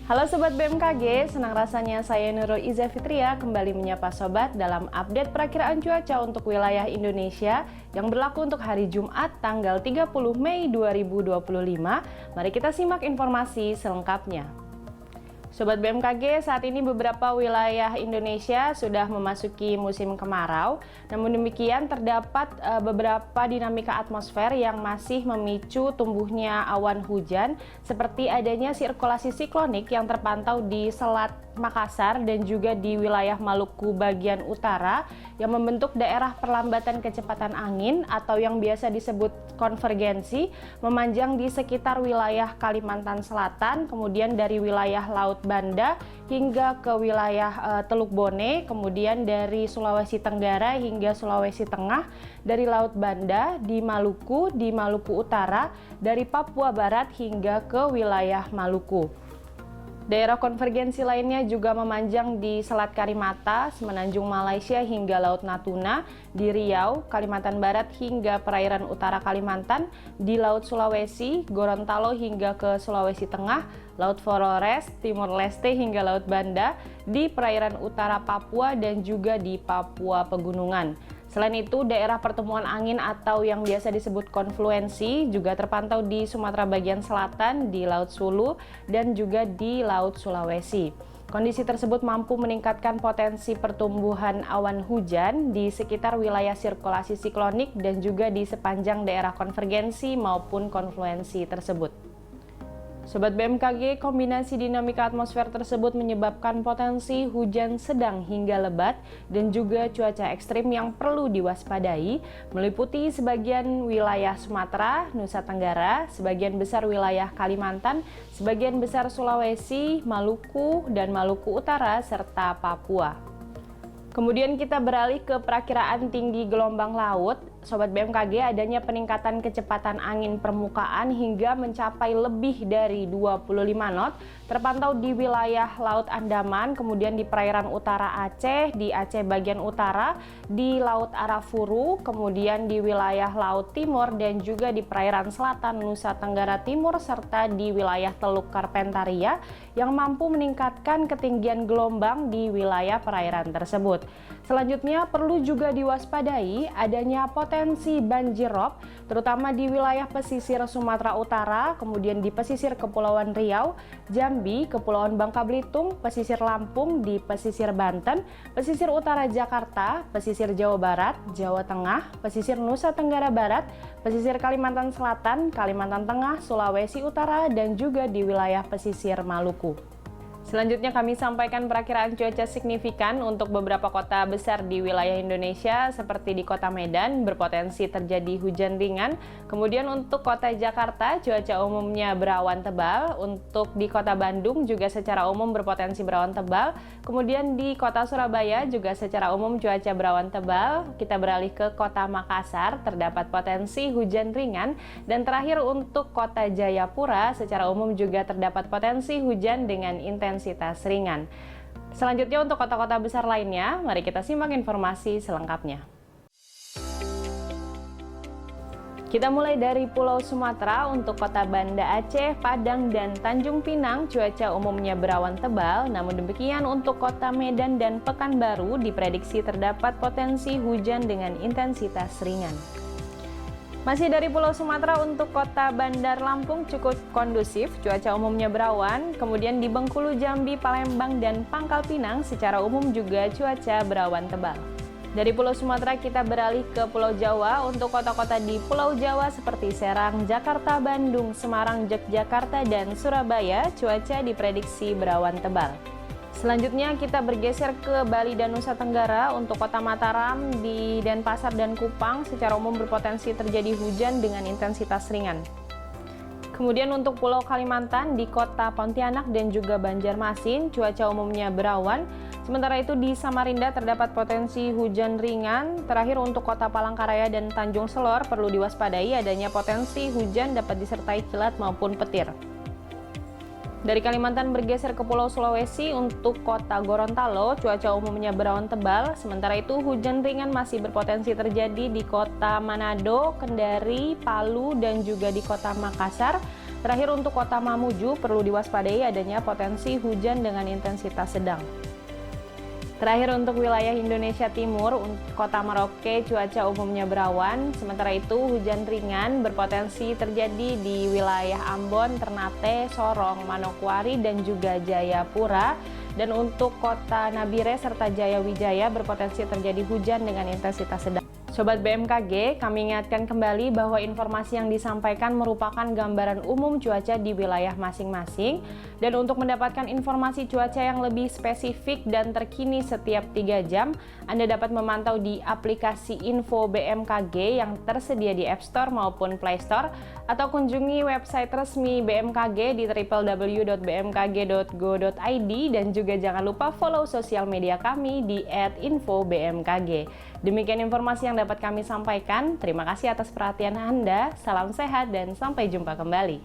Halo Sobat BMKG, senang rasanya saya Nurul Iza Fitria kembali menyapa Sobat dalam update perakiraan cuaca untuk wilayah Indonesia yang berlaku untuk hari Jumat tanggal 30 Mei 2025. Mari kita simak informasi selengkapnya. Sobat BMKG, saat ini beberapa wilayah Indonesia sudah memasuki musim kemarau. Namun demikian terdapat beberapa dinamika atmosfer yang masih memicu tumbuhnya awan hujan seperti adanya sirkulasi siklonik yang terpantau di Selat Makassar dan juga di wilayah Maluku bagian utara yang membentuk daerah perlambatan kecepatan angin atau yang biasa disebut konvergensi memanjang di sekitar wilayah Kalimantan Selatan, kemudian dari wilayah Laut Banda hingga ke wilayah Teluk Bone, kemudian dari Sulawesi Tenggara hingga Sulawesi Tengah, dari Laut Banda di Maluku Utara, dari Papua Barat hingga ke wilayah Maluku. Daerah konvergensi lainnya juga memanjang di Selat Karimata, Semenanjung Malaysia hingga Laut Natuna, di Riau, Kalimantan Barat hingga perairan utara Kalimantan, di Laut Sulawesi, Gorontalo hingga ke Sulawesi Tengah, Laut Flores, Timor Leste hingga Laut Banda, di perairan utara Papua dan juga di Papua Pegunungan. Selain itu, daerah pertemuan angin atau yang biasa disebut konfluensi juga terpantau di Sumatera bagian selatan, di Laut Sulu, dan juga di Laut Sulawesi. Kondisi tersebut mampu meningkatkan potensi pertumbuhan awan hujan di sekitar wilayah sirkulasi siklonik dan juga di sepanjang daerah konvergensi maupun konfluensi tersebut. Sobat BMKG, kombinasi dinamika atmosfer tersebut menyebabkan potensi hujan sedang hingga lebat dan juga cuaca ekstrim yang perlu diwaspadai, meliputi sebagian wilayah Sumatera, Nusa Tenggara, sebagian besar wilayah Kalimantan, sebagian besar Sulawesi, Maluku, dan Maluku Utara, serta Papua. Kemudian kita beralih ke perakiraan tinggi gelombang laut. Sobat BMKG, adanya peningkatan kecepatan angin permukaan hingga mencapai lebih dari 25 knot terpantau di wilayah Laut Andaman, kemudian di perairan utara Aceh, di Aceh bagian utara, di Laut Arafuru, kemudian di wilayah Laut Timur dan juga di perairan selatan Nusa Tenggara Timur serta di wilayah Teluk Karpentaria yang mampu meningkatkan ketinggian gelombang di wilayah perairan tersebut. Selanjutnya perlu juga diwaspadai adanya potensi banjir rob terutama di wilayah pesisir Sumatera Utara, kemudian di pesisir Kepulauan Riau, Jambi, Kepulauan Bangka Belitung, pesisir Lampung, di pesisir Banten, pesisir utara Jakarta, pesisir Jawa Barat, Jawa Tengah, pesisir Nusa Tenggara Barat, pesisir Kalimantan Selatan, Kalimantan Tengah, Sulawesi Utara, dan juga di wilayah pesisir Maluku. Selanjutnya kami sampaikan perakiraan cuaca signifikan untuk beberapa kota besar di wilayah Indonesia seperti di Kota Medan berpotensi terjadi hujan ringan. Kemudian untuk Kota Jakarta cuaca umumnya berawan tebal. Untuk di Kota Bandung juga secara umum berpotensi berawan tebal. Kemudian di Kota Surabaya juga secara umum cuaca berawan tebal. Kita beralih ke Kota Makassar, terdapat potensi hujan ringan. Dan terakhir untuk Kota Jayapura secara umum juga terdapat potensi hujan dengan intensitas ringan. Selanjutnya untuk kota-kota besar lainnya, mari kita simak informasi selengkapnya. Kita mulai dari Pulau Sumatera. Untuk kota Banda Aceh, Padang, dan Tanjung Pinang cuaca umumnya berawan tebal, namun demikian untuk kota Medan dan Pekanbaru diprediksi terdapat potensi hujan dengan intensitas ringan. Masih dari Pulau Sumatera, untuk kota Bandar Lampung cukup kondusif, cuaca umumnya berawan. Kemudian di Bengkulu, Jambi, Palembang, dan Pangkal Pinang secara umum juga cuaca berawan tebal. Dari Pulau Sumatera kita beralih ke Pulau Jawa. Untuk kota-kota di Pulau Jawa seperti Serang, Jakarta, Bandung, Semarang, Yogyakarta, dan Surabaya cuaca diprediksi berawan tebal. Selanjutnya kita bergeser ke Bali dan Nusa Tenggara. Untuk kota Mataram, di Denpasar dan Kupang secara umum berpotensi terjadi hujan dengan intensitas ringan. Kemudian untuk Pulau Kalimantan, di kota Pontianak dan juga Banjarmasin cuaca umumnya berawan. Sementara itu di Samarinda terdapat potensi hujan ringan. Terakhir untuk kota Palangkaraya dan Tanjung Selor perlu diwaspadai adanya potensi hujan dapat disertai kilat maupun petir. Dari Kalimantan bergeser ke Pulau Sulawesi. Untuk kota Gorontalo cuaca umumnya berawan tebal, sementara itu hujan ringan masih berpotensi terjadi di kota Manado, Kendari, Palu, dan juga di kota Makassar. Terakhir untuk kota Mamuju perlu diwaspadai adanya potensi hujan dengan intensitas sedang. Terakhir untuk wilayah Indonesia Timur, kota Merauke cuaca umumnya berawan, sementara itu hujan ringan berpotensi terjadi di wilayah Ambon, Ternate, Sorong, Manokwari, dan juga Jayapura. Dan untuk kota Nabire serta Jayawijaya berpotensi terjadi hujan dengan intensitas sedang. Sobat BMKG, kami ingatkan kembali bahwa informasi yang disampaikan merupakan gambaran umum cuaca di wilayah masing-masing. Dan untuk mendapatkan informasi cuaca yang lebih spesifik dan terkini setiap 3 jam, Anda dapat memantau di aplikasi Info BMKG yang tersedia di App Store maupun Play Store, atau kunjungi website resmi BMKG di www.bmkg.go.id, dan juga jangan lupa follow sosial media kami di @infobmkg. Demikian informasi yang dapat kami sampaikan. Terima kasih atas perhatian Anda. Salam sehat dan sampai jumpa kembali.